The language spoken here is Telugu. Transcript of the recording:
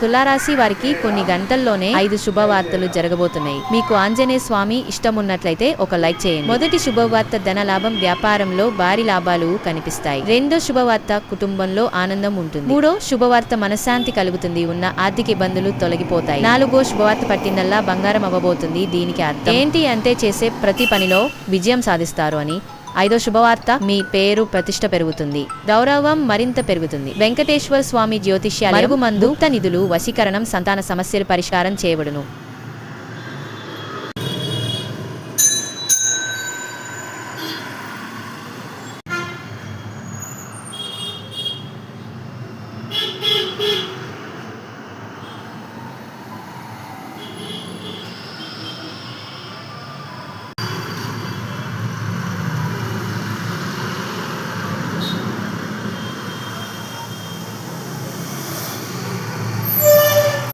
తులారాశి వారికి కొన్ని గంటల్లోనే 5 శుభవార్తలు జరగబోతున్నాయి. మీకు ఆంజనేయ స్వామి ఇష్టమున్నట్లయితే ఒక లైక్ చేయండి. మొదటి శుభవార్త ధనలాభం, వ్యాపారంలో భారీ లాభాలు కనిపిస్తాయి. రెండో శుభవార్త కుటుంబంలో ఆనందం ఉంటుంది. మూడో శుభవార్త మనశ్శాంతి కలుగుతుంది. ఉన్న ఆర్థిక ఇబ్బందులు తొలగిపోతాయి. నాలుగో శుభవార్త పట్టిందల్లా బంగారం అవ్వబోతుంది. దీనికి అర్థం ఏంటి అంటే చేసే ప్రతి పనిలో విజయం సాధిస్తారు అని. ఐదో శుభవార్త మీ పేరు ప్రతిష్ట పెరుగుతుంది. గౌరవం మరింత పెరుగుతుంది. వెంకటేశ్వర స్వామి జ్యోతిష్యాలయం, మరుగుమందు, నిధులు, వశీకరణం, సంతాన సమస్యలు పరిష్కారం చేయబడును.